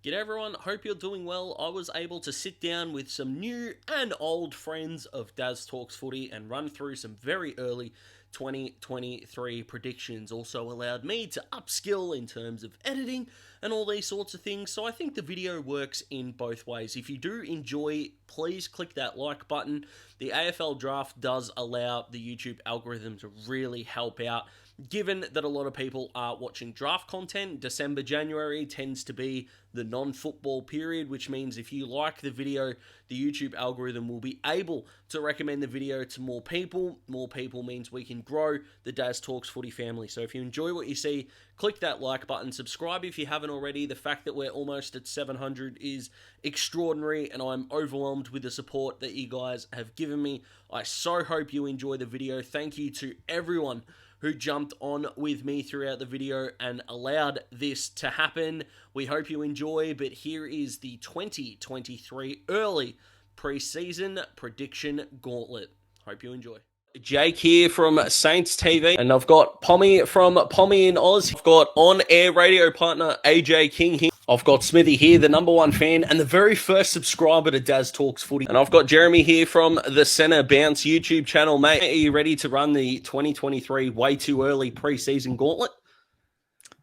G'day everyone, hope you're doing well. I was able to sit down with some new and old friends of Daz Talks Footy and run through some very early 2023 predictions. Also allowed me to upskill in terms of editing and all these sorts of things. So I think the video works in both ways. If you do enjoy, please click that like button. The AFL draft does allow the YouTube algorithm to really help out. Given that a lot of people are watching draft content, December, January tends to be the non-football period, which means if you like the video, the YouTube algorithm will be able to recommend the video to more people. More people means we can grow the Daz Talks Footy family. So if you enjoy what you see, click that like button, subscribe if you haven't already. The fact that we're almost at 700 is extraordinary, and I'm overwhelmed with the support that you guys have given me. I so hope you enjoy the video. Thank you to everyone who jumped on with me throughout the video and allowed this to happen. We hope you enjoy, but here is the 2023 early pre-season prediction gauntlet. Hope you enjoy. Jake here from SaintsTV, and I've got Pommy from PommyInOz. I've got on-air radio partner AJ King here. I've got Smithy here, the #1 fan and the very first subscriber to Daz Talks Footy. And I've got Jeremy here from the Centre Bounce YouTube channel. Mate, are you ready to run the 2023 way too early pre-season gauntlet?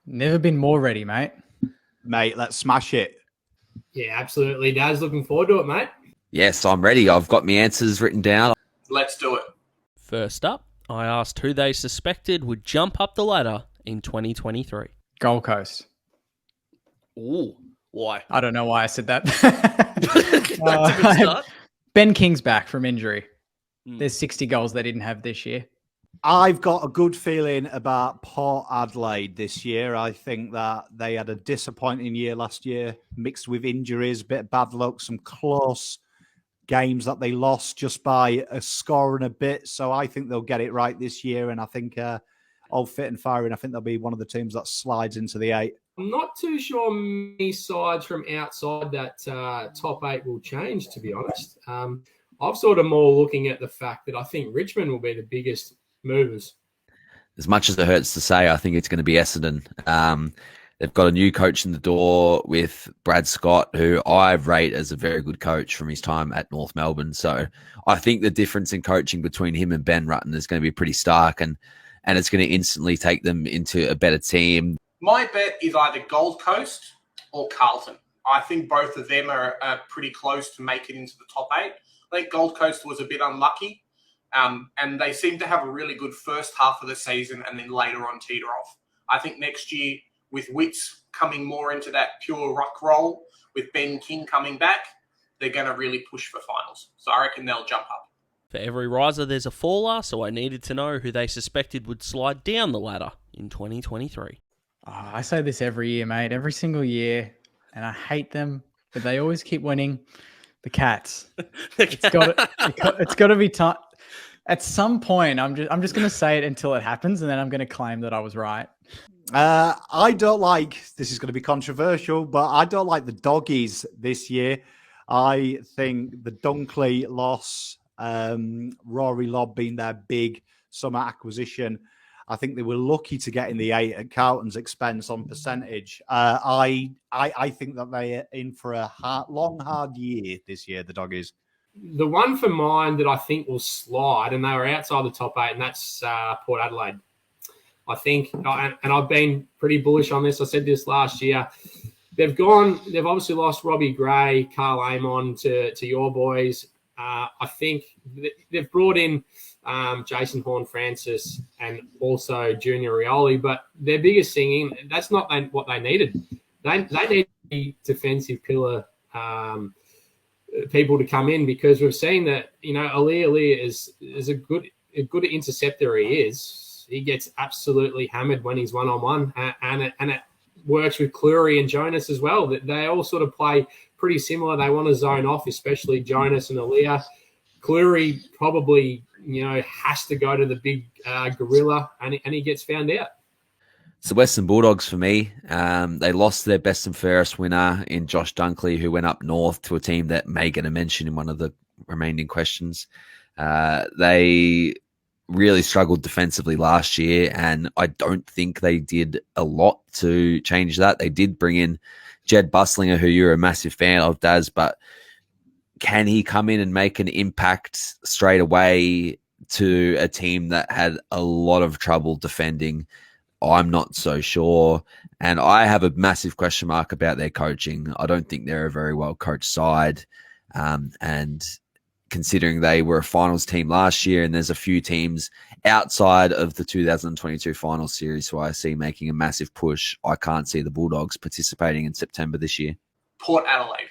Never been more ready, mate. Mate, let's smash it. Yeah, absolutely. Daz, looking forward to it, mate. Yes, I'm ready. I've got my answers written down. Let's do it. First up, I asked who they suspected would jump up the ladder in 2023. Gold Coast. Ooh, why? I don't know why I said that. That's a good start. Ben King's back from injury. There's 60 goals they didn't have this year. I've got a good feeling about Port Adelaide this year. I think that they had a disappointing year last year, mixed with injuries, bit of bad luck, some close games that they lost just by a score and a bit. So I think they'll get it right this year. And I think all fit and firing, I think they'll be one of the teams that slides into the 8. I'm not too sure many sides from outside that top 8 will change, to be honest. I've sort of more looking at the fact that I think Richmond will be the biggest movers. As much as it hurts to say, I think it's going to be Essendon. They've got a new coach in the door with Brad Scott, who I rate as a very good coach from his time at North Melbourne. So I think the difference in coaching between him and Ben Rutten is going to be pretty stark, and it's going to instantly take them into a better team. My bet is either Gold Coast or Carlton. I think both of them are pretty close to make it into the top 8. I think Gold Coast was a bit unlucky, and they seem to have a really good first half of the season and then later on teeter off. I think next year, with Witts coming more into that pure ruck role, with Ben King coming back, they're going to really push for finals. So I reckon they'll jump up. For every riser, there's a faller, so I needed to know who they suspected would slide down the ladder in 2023. Oh, I say this every year, mate, every single year, and I hate them, but they always keep winning. The Cats. It's got to be time. At some point, I'm just going to say it until it happens, and then I'm going to claim that I was right. I don't like, this is going to be controversial, but I don't like the Doggies this year. I think the Dunkley loss, Rory Lobb being their big summer acquisition, I think they were lucky to get in the 8 at Carlton's expense on percentage. I think that they're in for a long, hard year this year, the Doggies. The one for mine that I think will slide, and they were outside the top 8, and that's Port Adelaide. I think, and I've been pretty bullish on this. I said this last year. They've obviously lost Robbie Gray, Carl Amon to your boys. I think they've brought in Jason Horne-Francis and also Junior Rioli, but their biggest thing, that's not what they needed. They need a defensive pillar people to come in, because we've seen that, Ali is a good interceptor. He is. He gets absolutely hammered when he's one-on-one, and it works with Cleary and Jonas as well. They all sort of play pretty similar. They want to zone off, especially Jonas and Aaliyah. Cleary probably, has to go to the big gorilla, and he gets found out. It's the Western Bulldogs for me. They lost their best and fairest winner in Josh Dunkley, who went up north to a team that may get a mention in one of the remaining questions. They really struggled defensively last year, and I don't think they did a lot to change that. They did bring in Jed Buslinger, who you're a massive fan of, Daz, but can he come in and make an impact straight away to a team that had a lot of trouble defending? I'm not so sure. And I have a massive question mark about their coaching. I don't think they're a very well coached side. And considering they were a finals team last year, and there's a few teams outside of the 2022 final series who I see making a massive push, I can't see the Bulldogs participating in September this year. Port Adelaide.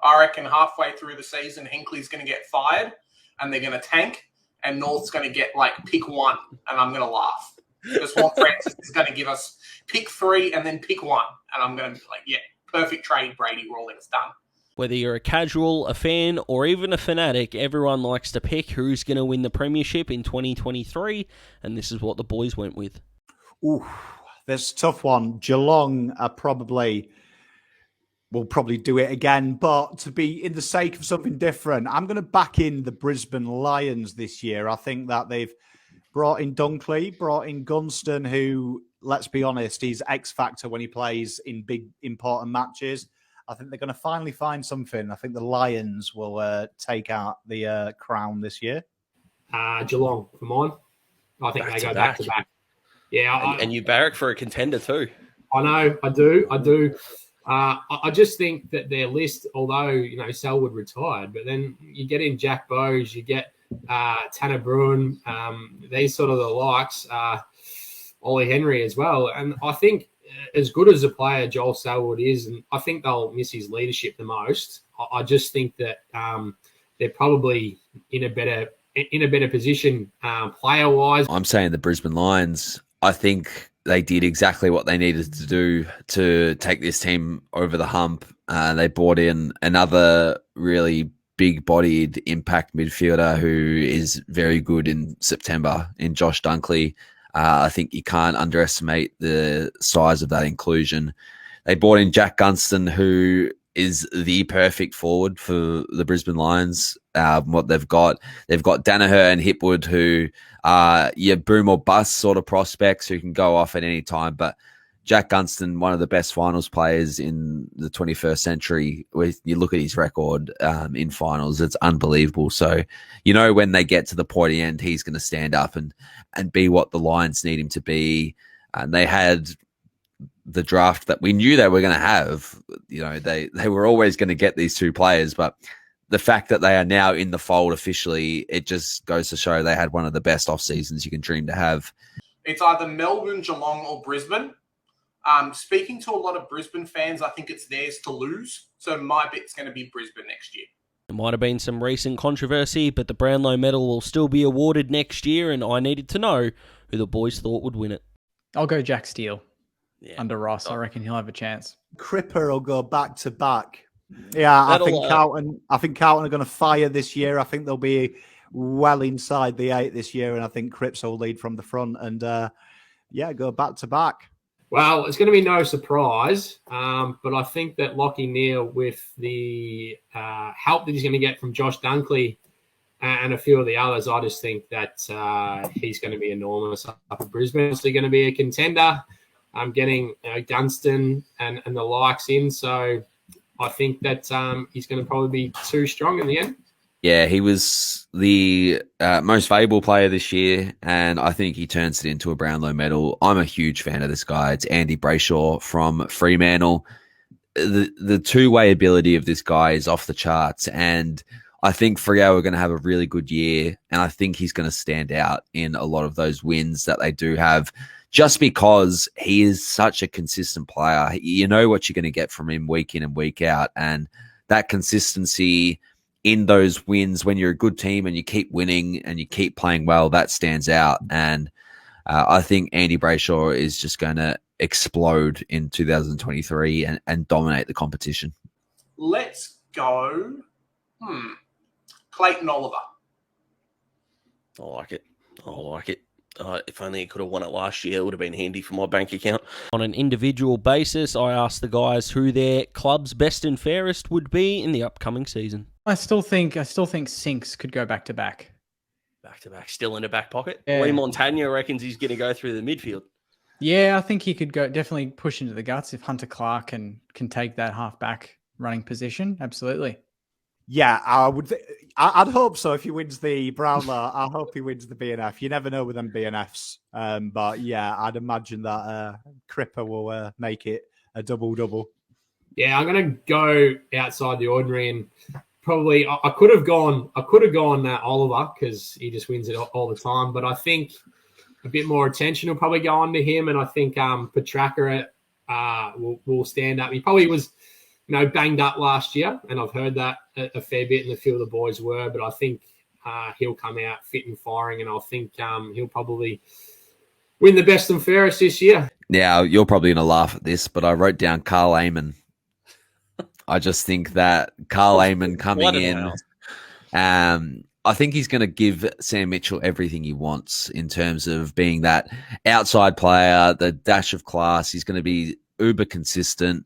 I reckon halfway through the season, Hinkley's going to get fired and they're going to tank, and North's going to get like pick 1, and I'm going to laugh. Because Juan Francis is going to give us pick 3 and then pick 1, and I'm going to be like, yeah, perfect trade, Brady Rawlings, done. Whether you're a casual, a fan, or even a fanatic, everyone likes to pick who's going to win the Premiership in 2023, and this is what the boys went with. Ooh, there's a tough one. Geelong are will probably do it again, but to be in the sake of something different, I'm going to back in the Brisbane Lions this year. I think that they've brought in Dunkley, brought in Gunston, who, let's be honest, he's X-factor when he plays in big, important matches. I think they're going to finally find something. I think the Lions will take out the crown this year. Geelong for mine. I think they go back to back. Yeah, and you barrack for a contender too. I know, I do. I just think that their list, although Selwood retired, but then you get in Jack Bowes, you get Tanner Bruin, these sort of the likes, Ollie Henry as well, and I think, as good as a player Joel Selwood is, and I think they'll miss his leadership the most, I just think that they're probably in a better position player-wise. I'm saying the Brisbane Lions, I think they did exactly what they needed to do to take this team over the hump. They brought in another really big-bodied impact midfielder who is very good in September, in Josh Dunkley. I think you can't underestimate the size of that inclusion. They brought in Jack Gunston, who is the perfect forward for the Brisbane Lions. What they've got Danaher and Hipwood, who are boom or bust sort of prospects who can go off at any time. But Jack Gunston, one of the best finals players in the 21st century. When you look at his record in finals, it's unbelievable. So, when they get to the pointy end, he's going to stand up and be what the Lions need him to be. And they had the draft that we knew they were going to have. They were always going to get these two players, but the fact that they are now in the fold officially, it just goes to show they had one of the best off seasons you can dream to have. It's either Melbourne, Geelong, or Brisbane. Speaking to a lot of Brisbane fans, I think it's theirs to lose. So my bit's going to be Brisbane next year. There might have been some recent controversy, but the Brownlow Medal will still be awarded next year, and I needed to know who the boys thought would win it. I'll go Jack Steele under Ross. I reckon he'll have a chance. Cripper will go back to back. Yeah, I think Carlton are going to fire this year. I think they'll be well inside the 8 this year, and I think Cripps will lead from the front and go back to back. Well, it's going to be no surprise, but I think that Lachie Neale, with the help that he's going to get from Josh Dunkley and a few of the others, I just think that he's going to be enormous up at Brisbane. He's going to be a contender. I'm getting Gunston and the likes in, so I think that he's going to probably be too strong in the end. Yeah, he was the most valuable player this year, and I think he turns it into a Brownlow medal. I'm a huge fan of this guy. It's Andy Brayshaw from Fremantle. The two-way ability of this guy is off the charts, and I think Freo are going to have a really good year, and I think he's going to stand out in a lot of those wins that they do have, just because he is such a consistent player. You know what you're going to get from him week in and week out, and that consistency in those wins, when you're a good team and you keep winning and you keep playing well, that stands out. And I think Andy Brayshaw is just going to explode in 2023 and dominate the competition. Let's go. Clayton Oliver. I like it. If only he could have won it last year, it would have been handy for my bank account. On an individual basis, I asked the guys who their club's best and fairest would be in the upcoming season. I still think Sinks could go back to back. Back to back, still in the back pocket. Yeah. Lee Montagna reckons he's going to go through the midfield. Yeah, I think he could go definitely push into the guts if Hunter Clark can take that half-back running position. Absolutely. Yeah, I would. I'd hope so. If he wins the Brownlow, I hope he wins the BNF. You never know with them BNFs. But yeah, I'd imagine that Cripper will make it a double-double. Yeah, I'm going to go outside the ordinary, and probably I could have gone Oliver because he just wins it all the time. But I think a bit more attention will probably go on to him, and I think Petraka will stand up. He probably was, banged up last year, and I've heard that a fair bit, and a few of the boys were. But I think he'll come out fit and firing, and I think he'll probably win the best and fairest this year. Now, you're probably going to laugh at this, but I wrote down Carl Amon. I just think that Carl Amon coming in, I think he's going to give Sam Mitchell everything he wants in terms of being that outside player, the dash of class. He's going to be uber consistent.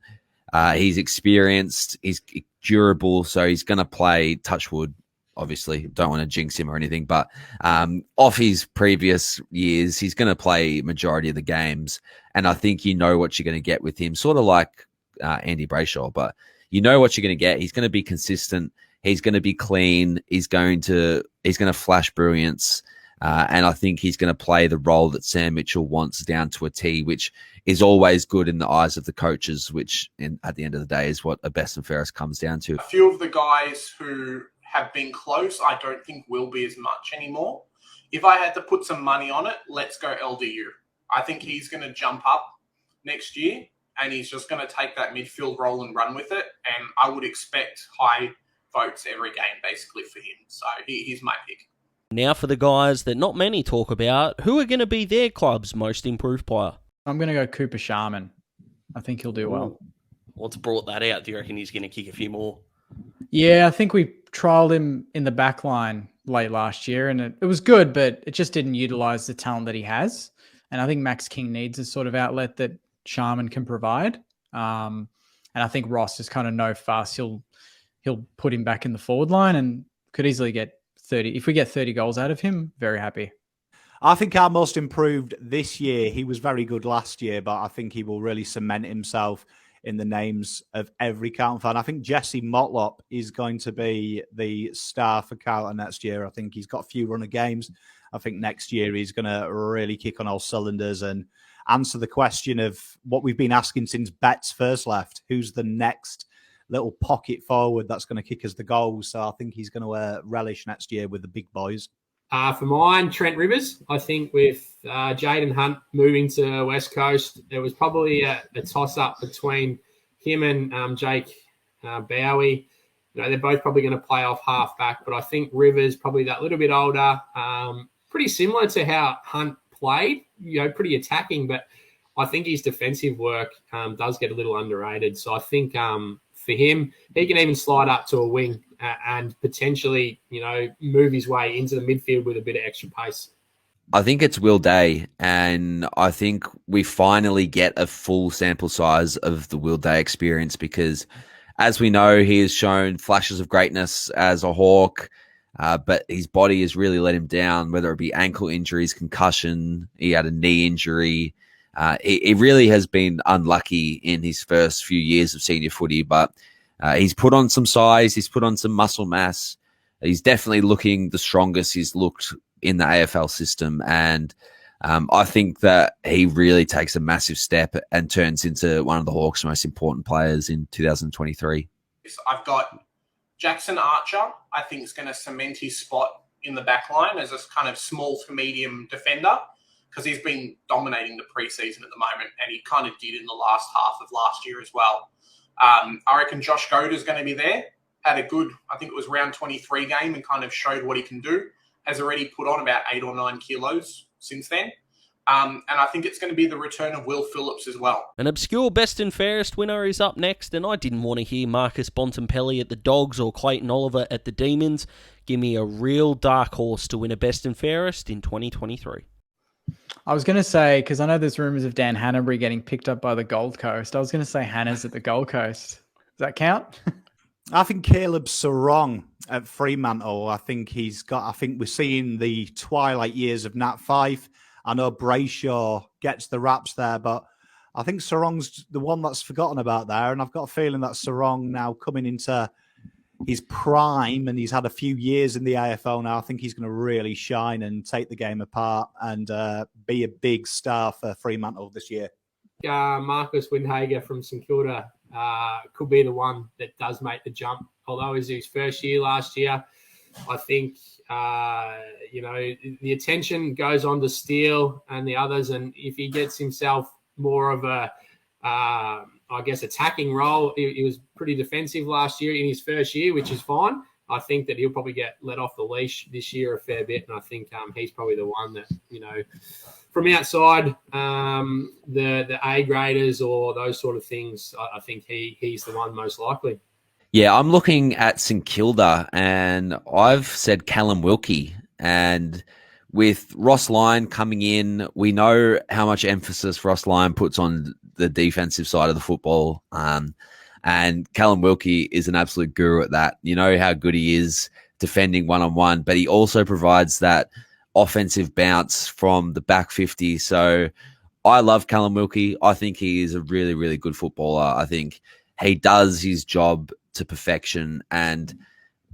He's experienced. He's durable. So he's going to play touchwood. Obviously, don't want to jinx him or anything, but off his previous years, he's going to play majority of the games. And I think you know what you're going to get with him, sort of like Andy Brayshaw, but you know what you're going to get. He's going to be consistent. He's going to be clean. He's going to flash brilliance. And I think he's going to play the role that Sam Mitchell wants down to a T, which is always good in the eyes of the coaches, which at the end of the day is what a best and fairest comes down to. A few of the guys who have been close, I don't think will be as much anymore. If I had to put some money on it, let's go LDU. I think he's going to jump up next year, and he's just going to take that midfield role and run with it. And I would expect high votes every game, basically, for him. So he's my pick. Now for the guys that not many talk about, who are going to be their club's most improved player? I'm going to go Cooper Sharman. I think he'll do well. What's brought that out? Do you reckon he's going to kick a few more? Yeah, I think we trialled him in the back line late last year, and it was good, but it just didn't utilize the talent that he has. And I think Max King needs a sort of outlet that Sharman can provide. And I think Ross is kind of no fuss. He'll put him back in the forward line and could easily get 30. If we get 30 goals out of him, very happy. I think our most improved this year, he was very good last year, but I think he will really cement himself in the names of every Carlton fan. I think Jesse Motlop is going to be the star for Carlton next year. I think he's got a few run of games. I think next year he's going to really kick on all cylinders and answer the question of what we've been asking since Betts first left. Who's the next little pocket forward that's going to kick us the goals? So I think he's going to relish next year with the big boys. For mine, Trent Rivers. I think with Jaden Hunt moving to West Coast, there was probably a toss-up between him and Jake Bowie. They're both probably going to play off half-back, but I think Rivers probably that little bit older, pretty similar to how Hunt played, pretty attacking, but I think his defensive work does get a little underrated. So I think for him, he can even slide up to a wing and potentially, move his way into the midfield with a bit of extra pace. I think it's Will Day, and I think we finally get a full sample size of the Will Day experience because, as we know, he has shown flashes of greatness as a Hawk, but his body has really let him down, whether it be ankle injuries, concussion, he had a knee injury. He really has been unlucky in his first few years of senior footy, but he's put on some size, he's put on some muscle mass. He's definitely looking the strongest he's looked in the AFL system, and I think that he really takes a massive step and turns into one of the Hawks' most important players in 2023. I've got Jackson Archer. I think is going to cement his spot in the back line as a kind of small to medium defender because he's been dominating the preseason at the moment, and he kind of did in the last half of last year as well. I reckon Josh Goder is going to be there. Had a good, I think it was round 23 game and kind of showed what he can do. Has already put on about 8 or 9 kilos since then. And I think it's going to be the return of Will Phillips as well. An obscure best and fairest winner is up next, and I didn't want to hear Marcus Bontempelli at the Dogs or Clayton Oliver at the Demons. Give me a real dark horse to win a best and fairest in 2023. I was going to say, because I know there's rumours of Dan Hanbury getting picked up by the Gold Coast. I was going to say Hannah's at the Gold Coast. Does that count? I think Caleb Sarong at Fremantle. I think we're seeing the twilight years of Nat 5. I know Brayshaw gets the raps there, but I think Sarong's the one that's forgotten about there, and I've got a feeling that Sarong now coming into his prime, and he's had a few years in the AFL now. I think he's going to really shine and take the game apart and be a big star for Fremantle this year. Marcus Windhager from St Kilda could be the one that does make the jump. Although it was his first year last year, I think, the attention goes on to Steele and the others. And if he gets himself more of a, attacking role, he was pretty defensive last year in his first year, which is fine. I think that he'll probably get let off the leash this year a fair bit. And I think he's probably the one that, from outside, the A-graders or those sort of things, I think he's the one most likely. Yeah, I'm looking at St Kilda, and I've said Callum Wilkie. And with Ross Lyon coming in, we know how much emphasis Ross Lyon puts on the defensive side of the football. And Callum Wilkie is an absolute guru at that. You know how good he is defending one-on-one, but he also provides that offensive bounce from the back 50. So I love Callum Wilkie. I think he is a really, really good footballer. I think he does his job to perfection. And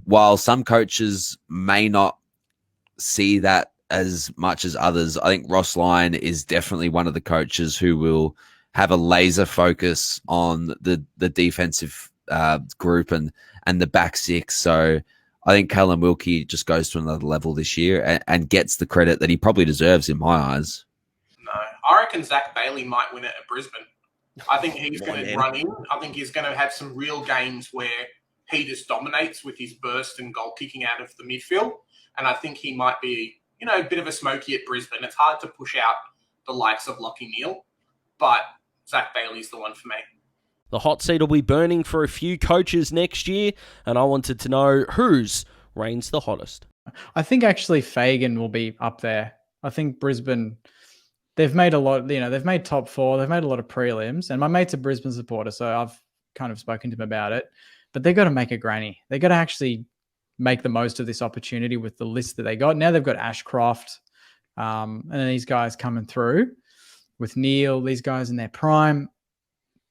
while some coaches may not see that as much as others, I think Ross Lyon is definitely one of the coaches who will have a laser focus on the defensive group and the back six. So I think Callum Wilkie just goes to another level this year and gets the credit that he probably deserves in my eyes. No, I reckon Zach Bailey might win it at Brisbane. I think he's going to run in. I think he's going to have some real games where he just dominates with his burst and goal kicking out of the midfield. And I think he might be, a bit of a smoky at Brisbane. It's hard to push out the likes of Lachie Neale, but Zach Bailey's the one for me. The hot seat will be burning for a few coaches next year, and I wanted to know whose reigns the hottest. I think actually Fagan will be up there. I think Brisbane, they've made a lot, they've made top four, they've made a lot of prelims, and my mate's a Brisbane supporter, so I've kind of spoken to him about it, but they've got to make a granny. They've got to actually make the most of this opportunity with the list that they got. Now they've got Ashcroft, and then these guys coming through with Neil, these guys in their prime.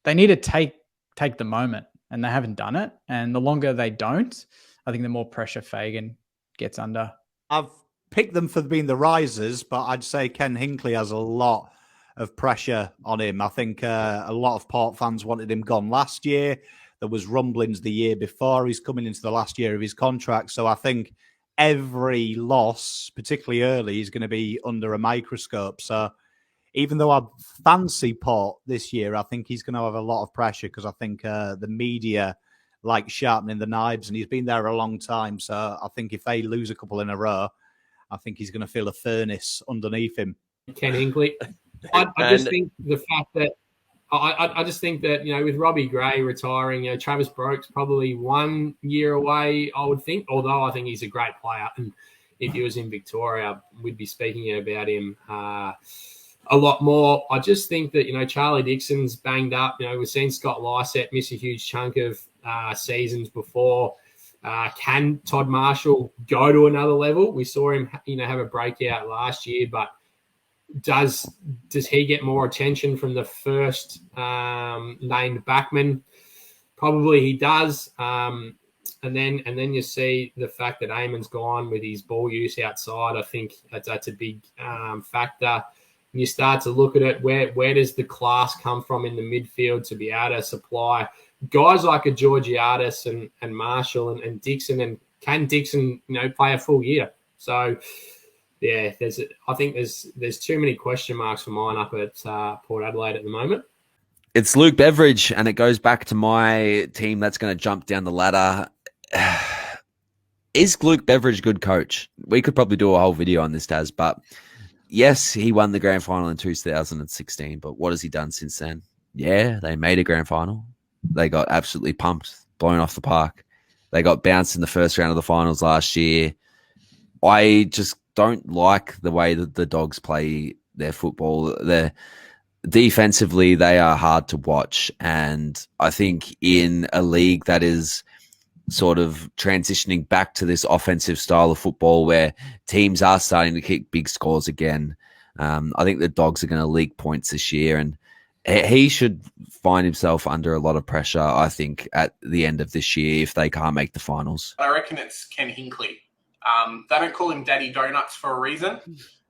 They need to take the moment, and they haven't done it. And the longer they don't, I think the more pressure Fagan gets under. I've picked them for being the risers, but I'd say Ken Hinckley has a lot of pressure on him. I think a lot of Port fans wanted him gone last year. There was rumblings the year before. He's coming into the last year of his contract. So I think every loss, particularly early, is going to be under a microscope. So even though I fancy Port this year, I think he's going to have a lot of pressure because I think the media like sharpening the knives, and he's been there a long time. So I think if they lose a couple in a row, I think he's going to feel a furnace underneath him. Ken Hinckley. I just think the fact that I just think that, with Robbie Gray retiring, Travis Broke's probably 1 year away, I would think, although I think he's a great player. And if he was in Victoria, we'd be speaking about him a lot more. I just think that, Charlie Dixon's banged up. We've seen Scott Lysett miss a huge chunk of seasons before. Can Todd Marshall go to another level? We saw him, have a breakout last year, but does he get more attention from the first named backman? Probably he does. And then you see the fact that Eamon's gone with his ball use outside. I think that's a big factor. And you start to look at it, where does the class come from in the midfield to be able to supply guys like a Georgiadis and Marshall and Dixon? And can Dixon, play a full year? So yeah, I think there's too many question marks for mine up at Port Adelaide at the moment. It's Luke Beveridge, and it goes back to my team that's going to jump down the ladder. Is Luke Beveridge a good coach? We could probably do a whole video on this, Daz, but yes, he won the grand final in 2016, but what has he done since then? Yeah, they made a grand final. They got absolutely pumped, blown off the park. They got bounced in the first round of the finals last year. I just don't like the way that the Dogs play their football. Defensively, they are hard to watch. And I think in a league that is sort of transitioning back to this offensive style of football where teams are starting to kick big scores again, I think the Dogs are going to leak points this year, and he should find himself under a lot of pressure, I think, at the end of this year if they can't make the finals. I reckon it's Ken Hinkley. They don't call him Daddy Donuts for a reason,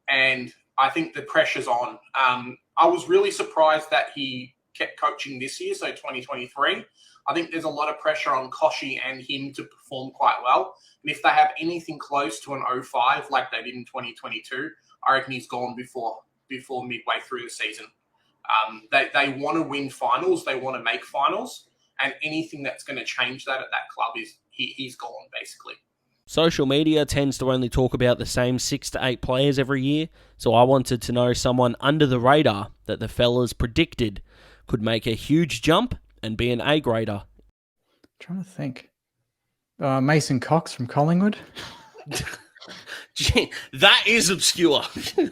and I think the pressure's on. I was really surprised that he kept coaching this year, so 2023. I think there's a lot of pressure on Koshi and him to perform quite well. And if they have anything close to an 05 like they did in 2022, I reckon he's gone before midway through the season. They want to win finals. They want to make finals. And anything that's going to change that at that club is he's gone, basically. Social media tends to only talk about the same 6 to 8 players every year, so I wanted to know someone under the radar that the fellas predicted could make a huge jump and be an A-grader. Trying to think. Mason Cox from Collingwood. Gee, that is obscure.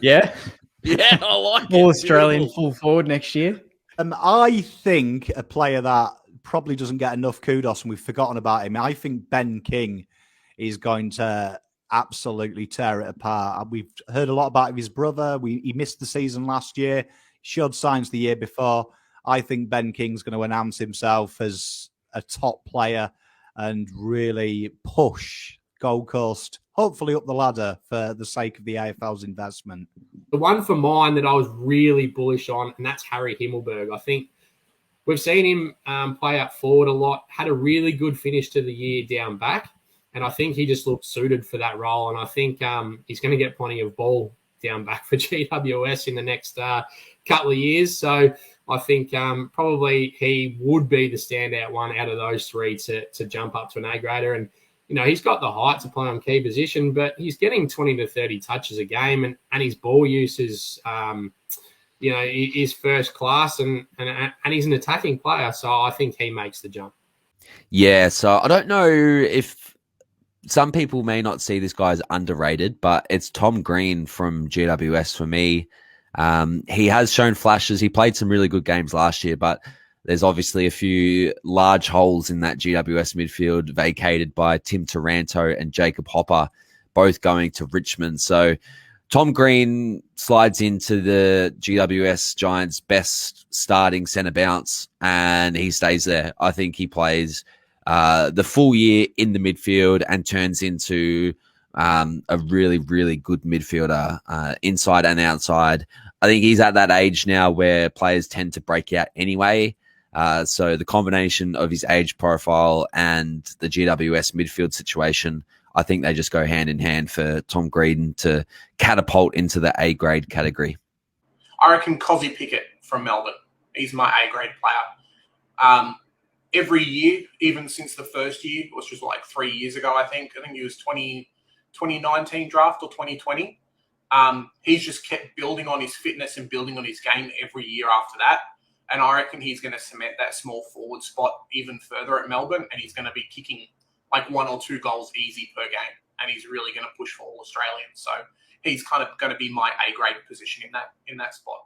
Yeah. Yeah, I like it. All Australian Beautiful. full forward next year. I think a player that probably doesn't get enough kudos, and we've forgotten about him. I think Ben King is going to absolutely tear it apart. We've heard a lot about his brother. He missed the season last year, showed signs the year before. I think Ben King's going to announce himself as a top player and really push Gold Coast, hopefully up the ladder for the sake of the AFL's investment. The one for mine that I was really bullish on, and that's Harry Himmelberg. I think we've seen him play out forward a lot, had a really good finish to the year down back, and I think he just looked suited for that role, and I think he's going to get plenty of ball down back for GWS in the next couple of years. So I think probably he would be the standout one out of those three to jump up to an A-grader. And, you know, he's got the height to play on key position, but he's getting 20 to 30 touches a game, and his ball use is, is first class, and he's an attacking player. So I think he makes the jump. Yeah, so I don't know if some people may not see this guy as underrated, but it's Tom Green from GWS for me. He has shown flashes. He played some really good games last year, but there's obviously a few large holes in that GWS midfield vacated by Tim Taranto and Jacob Hopper, both going to Richmond. So Tom Green slides into the GWS Giants' best starting centre bounce, and he stays there. I think he plays the full year in the midfield and turns into a really, really good midfielder, inside and outside. I think he's at that age now where players tend to break out anyway. So the combination of his age profile and the GWS midfield situation, I think they just go hand in hand for Tom Green to catapult into the A-grade category. I reckon Cozzy Pickett from Melbourne. He's my A-grade player. Every year, even since the first year, which was like 3 years ago, I think he was 2019 draft or 2020. He's just kept building on his fitness and building on his game every year after that. And I reckon he's going to cement that small forward spot even further at Melbourne, and he's going to be kicking like 1 or 2 goals easy per game, and he's really going to push for all Australians. So he's kind of going to be my A-grade position in that spot.